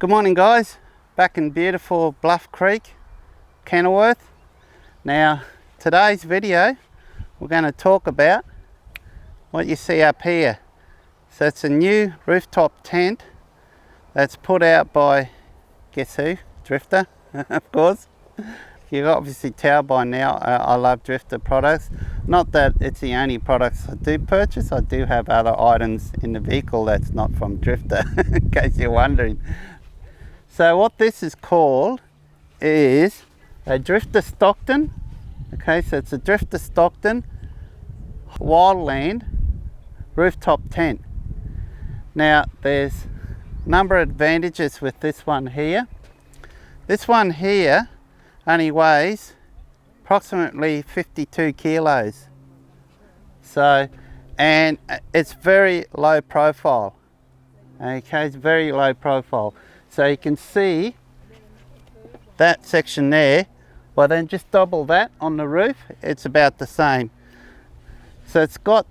Good morning guys, back in beautiful Bluff Creek, Kenilworth. Now today's video we're going to talk about what you see up here. So it's a new rooftop tent that's put out by, guess who? Drifta, of course. You can obviously tell by now I love Drifta products. Not that it's the only products I do purchase, I do have other items in the vehicle that's not from Drifta, in case you're wondering. So what this is called is a Drifta Stockton. Okay, so it's a Drifta Stockton Wildland rooftop tent. Now there's a number of advantages with this one here. This one here only weighs approximately 52 kilos. So, and it's very low profile. Okay, it's very low profile. So you can see that section there, well then just double that on the roof, it's about the same. So it's got,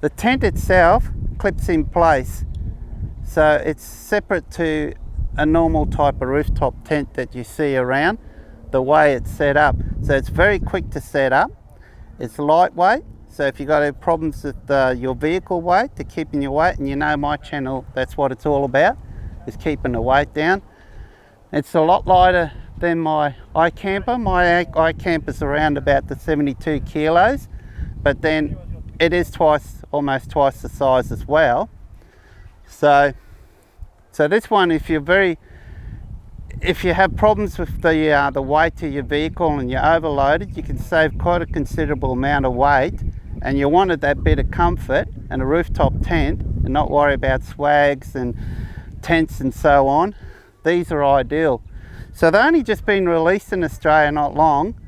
the tent itself clips in place. So it's separate to a normal type of rooftop tent that you see around, the way it's set up. So it's very quick to set up, it's lightweight. So if you've got any problems with your vehicle weight, to keeping your weight, and you know my channel, that's what it's all about, is keeping the weight down. It's a lot lighter than my iKamper. My iKamper's around about the 72 kilos, but then it is almost twice the size as well. So this one, if you have problems with the weight of your vehicle and you're overloaded, you can save quite a considerable amount of weight, and you wanted that bit of comfort and a rooftop tent and not worry about swags and tents and so on. These are ideal. So they've only just been released in Australia not long.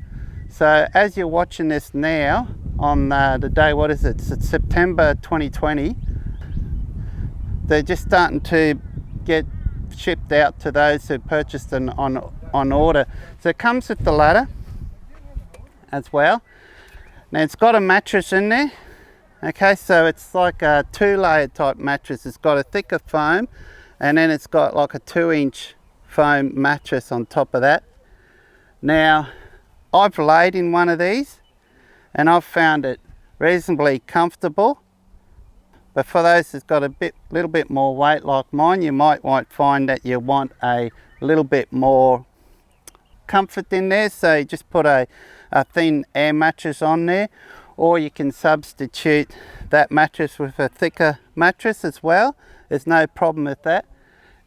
So as you're watching this now on the day, what is it? It's September 2020. They're just starting to get shipped out to those who purchased them on order. So it comes with the ladder as well. Now it's got a mattress in there. Okay, so it's like a 2-layer type mattress. It's got a thicker foam, and then it's got like a 2-inch foam mattress on top of that. Now I've laid in one of these and I've found it reasonably comfortable. But for those that's got a little bit more weight like mine, you might find that you want a little bit more comfort in there. So you just put a thin air mattress on there, or you can substitute that mattress with a thicker mattress as well. There's no problem with that.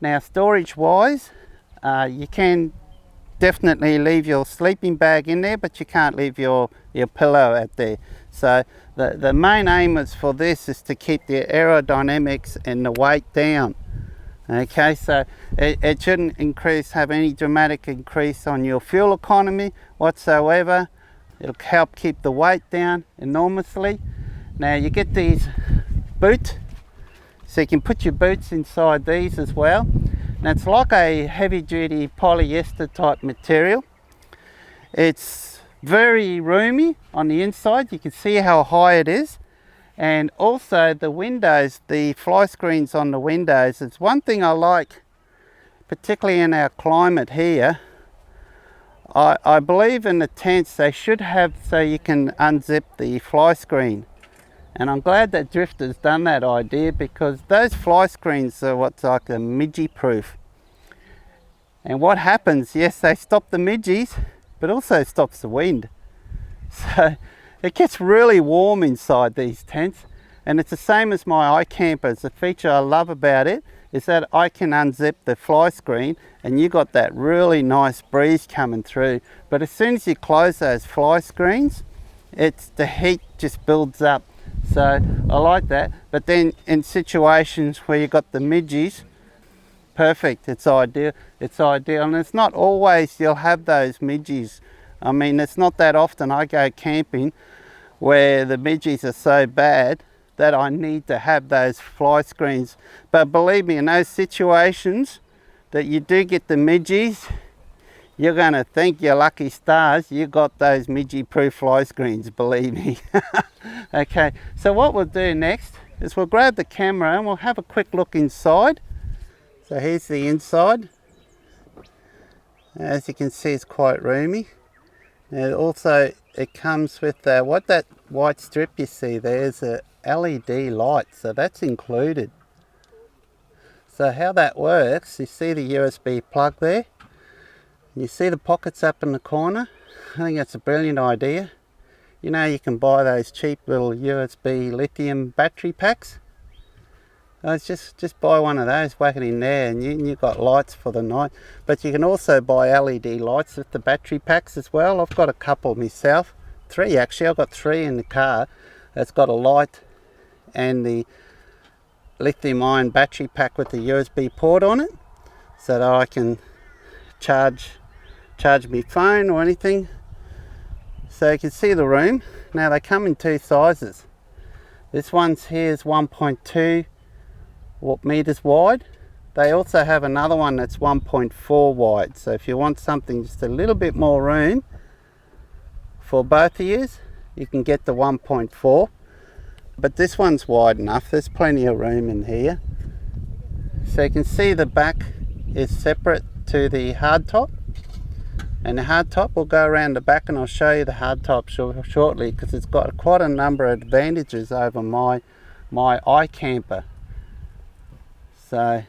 Now storage wise, you can definitely leave your sleeping bag in there, but you can't leave your pillow out there. So the main aim is for this is to keep the aerodynamics and the weight down. Okay, so it shouldn't have any dramatic increase on your fuel economy whatsoever. It'll help keep the weight down enormously. Now you get these boots, so you can put your boots inside these as well. Now it's like a heavy duty polyester type material. It's very roomy on the inside. You can see how high it is. And also the windows, the fly screens on the windows, it's one thing I like, particularly in our climate here. I believe in the tents they should have so you can unzip the fly screen. And I'm glad that Drifta's done that idea, because those fly screens are what's like a midgie proof. And what happens, yes, they stop the midgies, but also stops the wind. So it gets really warm inside these tents, and it's the same as my iKamper. It's a feature I love about it, is that I can unzip the fly screen and you got that really nice breeze coming through. But as soon as you close those fly screens, the heat just builds up. So I like that. But then in situations where you got the midgies, perfect, it's ideal. And it's not always you'll have those midgies. I mean, it's not that often I go camping where the midgies are so bad that I need to have those fly screens. But believe me, in those situations that you do get the midgies, you're going to think you're lucky stars you got those midgie proof fly screens, believe me. Okay, so what we'll do next is we'll grab the camera and we'll have a quick look inside. So here's the inside. As you can see, it's quite roomy. And also it comes with what that white strip you see there is a LED light, so that's included. So how that works, you see the USB plug there, you see the pockets up in the corner. I think that's a brilliant idea. You know, you can buy those cheap little USB lithium battery packs. It's just buy one of those, whack it in there, and you've got lights for the night. But you can also buy LED lights with the battery packs as well. I've got a couple myself, 3 actually. I've got 3 in the car. It's got a light and the lithium ion battery pack with the USB port on it, so that I can charge my phone or anything. So you can see the room. Now they come in 2 sizes. This one's here is 1.2 meters wide. They also have another one that's 1.4 wide. So if you want something just a little bit more room for both of you, you can get the 1.4. But this one's wide enough. There's plenty of room in here. So you can see the back is separate to the hardtop. And the hardtop will go around the back, and I'll show you the hardtop shortly, because it's got quite a number of advantages over my iKamper. So,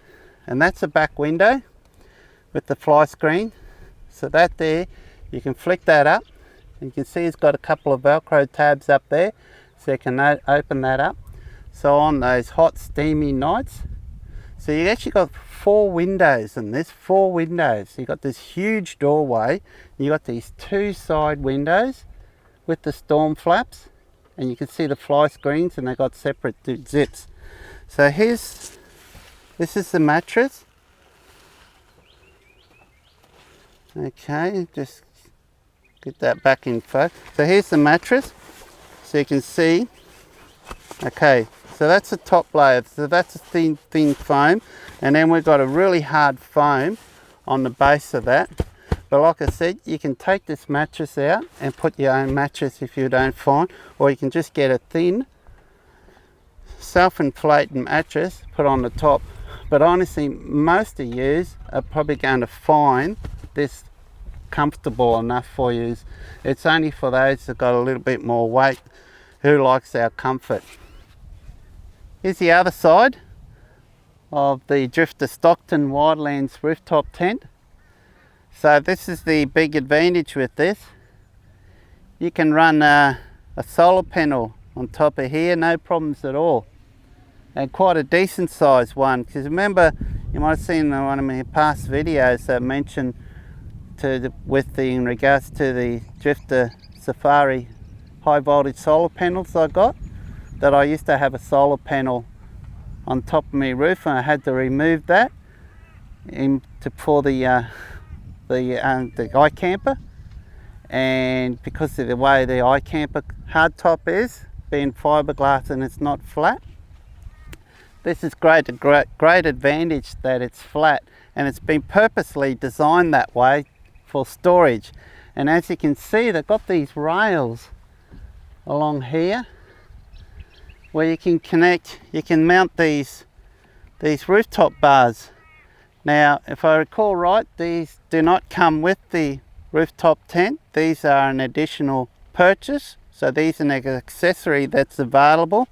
and that's a back window with the fly screen. So that there, you can flick that up. And you can see it's got a couple of Velcro tabs up there, so you can open that up. So on those hot, steamy nights, so you actually got 4 windows in this, 4 windows. You got this huge doorway. You got these 2 side windows with the storm flaps, and you can see the fly screens, and they got separate zips. So this is the mattress. Okay, just get that back in focus. So here's the mattress. So you can see, okay, so that's the top layer. So that's a thin foam, and then we've got a really hard foam on the base of that. But like I said, you can take this mattress out and put your own mattress if you don't find, or you can just get a thin self-inflating mattress, put on the top. But honestly, most of you are probably going to find this comfortable enough for you. It's only for those that got a little bit more weight, who likes our comfort. Here's the other side of the Drifta Stockton Wildland's rooftop tent. So this is the big advantage with this. You can run a solar panel on top of here, no problems at all. And quite a decent sized one, because remember, you might have seen in one of my past videos that mentioned in regards to the Drifta Safari high voltage solar panels I got, that I used to have a solar panel on top of my roof, and I had to remove that for the iKamper. And because of the way the iKamper hardtop is, being fiberglass and it's not flat, this is great advantage that it's flat, and it's been purposely designed that way for storage. And as you can see, they've got these rails along here where you can mount these rooftop bars. Now, if I recall right, these do not come with the rooftop tent. These are an additional purchase, so these are an accessory that's available.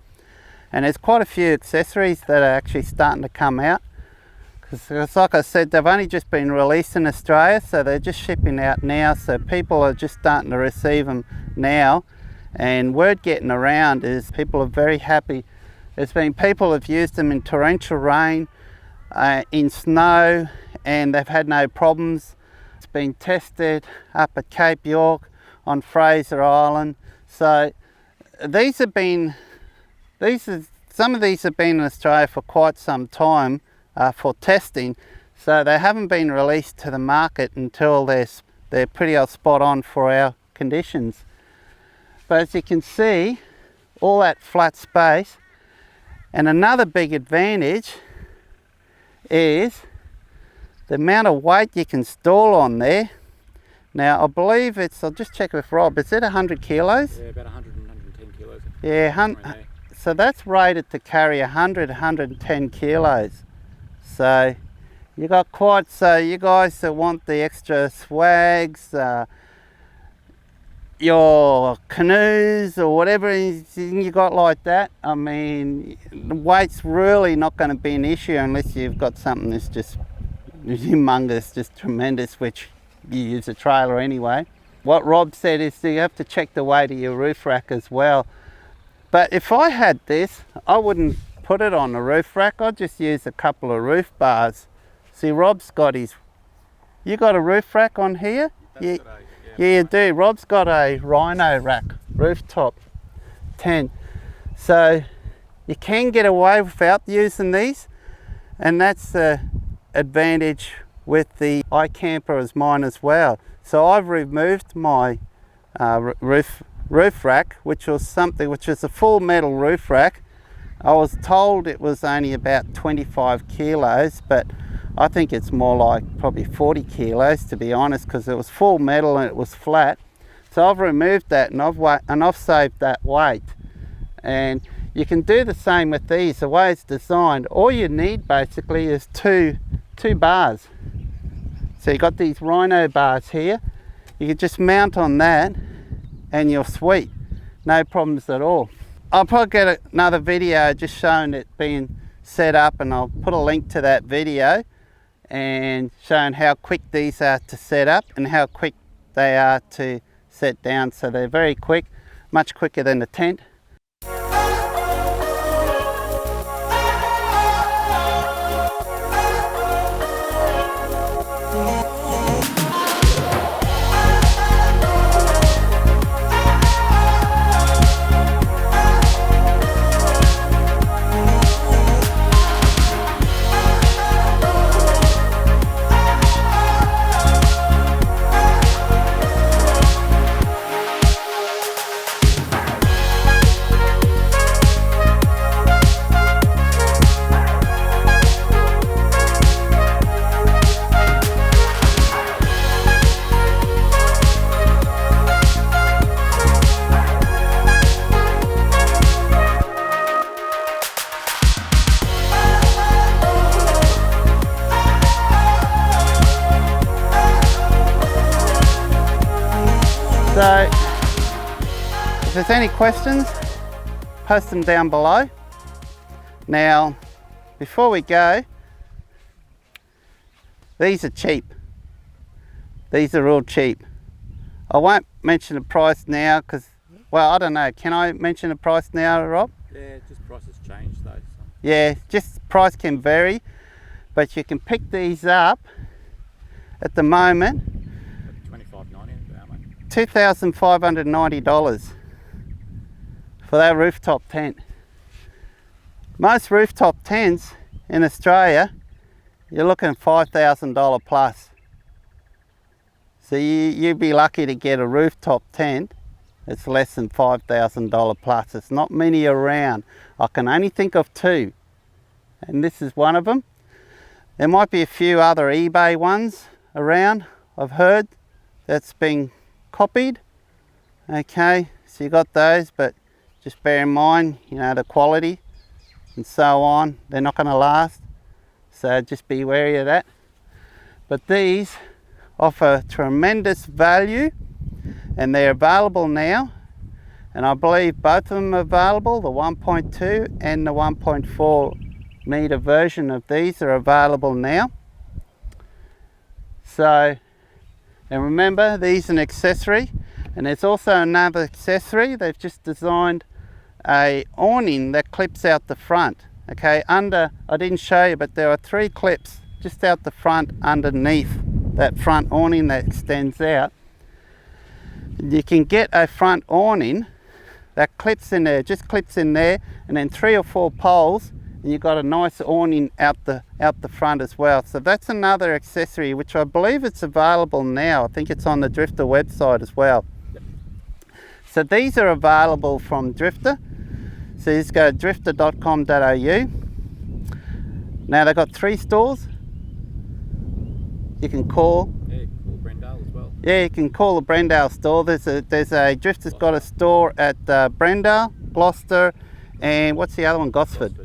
And there's quite a few accessories that are actually starting to come out, because like I said, they've only just been released in Australia, so they're just shipping out now, so people are just starting to receive them now. And word getting around is people are very happy. There's been people have used them in torrential rain, in snow, and they've had no problems. It's been tested up at Cape York, on Fraser Island. So some of these have been in Australia for quite some time for testing, so they haven't been released to the market until they're pretty well spot on for our conditions. But as you can see, all that flat space, and another big advantage is the amount of weight you can store on there. Now I believe I'll just check with Rob, is it 100 kilos? Yeah, about 100 and 110 kilos. Yeah, so that's rated to carry 110 kilos. So You got quite, so you guys that want the extra swags, your canoes or whatever you got like that, I mean, the weight's really not going to be an issue unless you've got something that's just humongous, just tremendous, which you use a trailer anyway. What Rob said is you have to check the weight of your roof rack as well. But if I had this, I wouldn't put it on the roof rack. I'd just use a couple of roof bars. See, Rob's got his, you got a roof rack on here? Yeah, you do. Rob's got a Rhino rack, Rooftop 10. So you can get away without using these, and that's the advantage with the iKamper as mine as well. So I've removed my roof rack, which was a full metal roof rack. I was told it was only about 25 kilos, but I think it's more like probably 40 kilos to be honest, because it was full metal and it was flat. So I've removed that and I've saved that weight. And you can do the same with these. The way it's designed, all you need basically is two bars. So you've got these Rhino bars here. You can just mount on that and you're sweet. No problems at all. I'll probably get another video just showing it being set up, and I'll put a link to that video and showing how quick these are to set up and how quick they are to set down. So they're very quick, much quicker than the tent. So, if there's any questions, post them down below. Now, before we go, these are cheap. These are real cheap. I won't mention the price now because, well, I don't know. Can I mention the price now, Rob? Yeah, just prices change though. So. Yeah, just price can vary, but you can pick these up at the moment. $2,590 for that rooftop tent. Most rooftop tents in Australia, you're looking at $5,000 plus. So you'd be lucky to get a rooftop tent that's less than $5,000 plus. It's not many around. I can only think of two, and this is one of them. There might be a few other eBay ones around, I've heard, that's been copied. Okay, so you got those, but just bear in mind, you know, the quality and so on, they're not going to last, so just be wary of that. But these offer tremendous value, and they're available now, and I believe both of them are available. The 1.2 and the 1.4 meter version of these are available now. So, and remember, these are an accessory, and there's also another accessory. They've just designed a awning that clips out the front. Okay, I didn't show you, but there are 3 clips just out the front underneath that front awning that extends out. You can get a front awning that clips in there, just clips in there, and then 3 or 4 poles, and you've got a nice awning out the front as well. So that's another accessory which I believe it's available now. I think it's on the Drifta website as well. So these are available from Drifta. So you just go to drifta.com.au. Now they've got 3 stores. You can call. Yeah, call Brendale as well. Yeah, you can call the Brendale store. There's a Drifta's got a store at Brendale, Gloucester, and what's the other one? Gosford.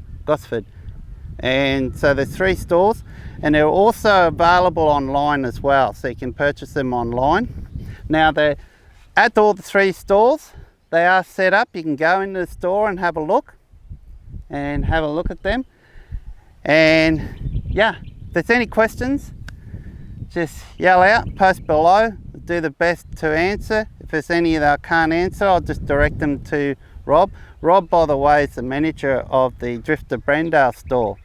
And so there's 3 stores, and they're also available online as well, so you can purchase them online. Now they're at all the 3 stores. They are set up. You can go into the store and have a look at them. And yeah, if there's any questions, just yell out, post below. I'll do the best to answer. If there's any that I can't answer, I'll just direct them to Rob. Rob, by the way, is the manager of the Drifta Brendale store.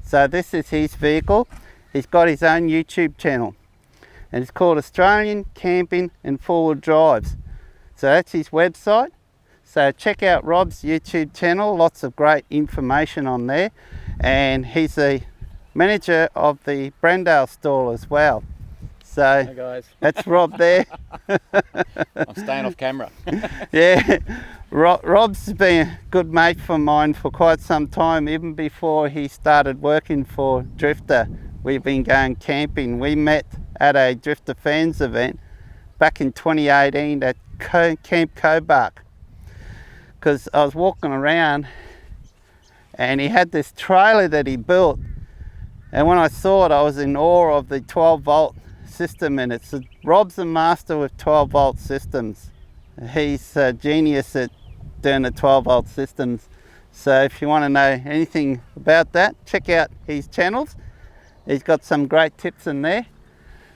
So this is his vehicle. He's got his own YouTube channel, and it's called Australian Camping and 4-Wheel Drives. So that's his website. So check out Rob's YouTube channel, lots of great information on there. And he's the manager of the Brendale store as well. So Hey guys. that's Rob there. I'm staying off camera. Yeah, Rob's been a good mate for mine for quite some time, even before he started working for Drifta. We've been going camping. We met at a Drifta fans event back in 2018 at Camp Cobark, because I was walking around and he had this trailer that he built, and when I saw it I was in awe of the 12-volt system in it. So Rob's a master with 12-volt systems. He's a genius at doing the 12-volt systems. So if you want to know anything about that, check out his channels. He's got some great tips in there.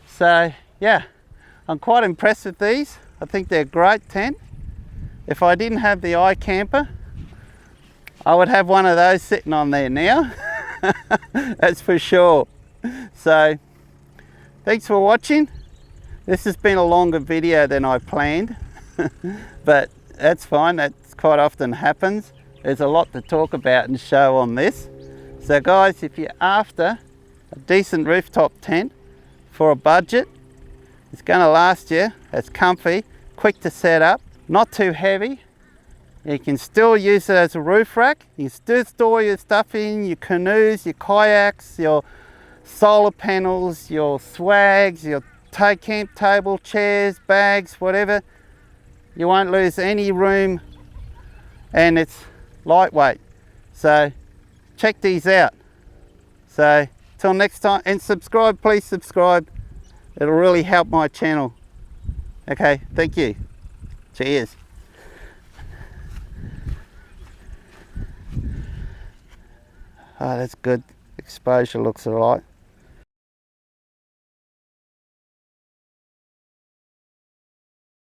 So yeah, I'm quite impressed with these. I think they're a great tent. If I didn't have the iKamper, I would have one of those sitting on there now. That's for sure. So thanks for watching. This has been a longer video than I planned, but that's fine. That quite often happens. There's a lot to talk about and show on this. So guys, if you're after a decent rooftop tent for a budget, it's going to last you, it's comfy, quick to set up, not too heavy. You can still use it as a roof rack. You can still store your stuff in, your canoes, your kayaks, your solar panels, your swags, your camp table, chairs, bags, whatever. You won't lose any room, and it's lightweight. So check these out. So till next time, and subscribe, please subscribe. It'll really help my channel. Okay, thank you. Cheers. Oh, that's good. Exposure looks alright.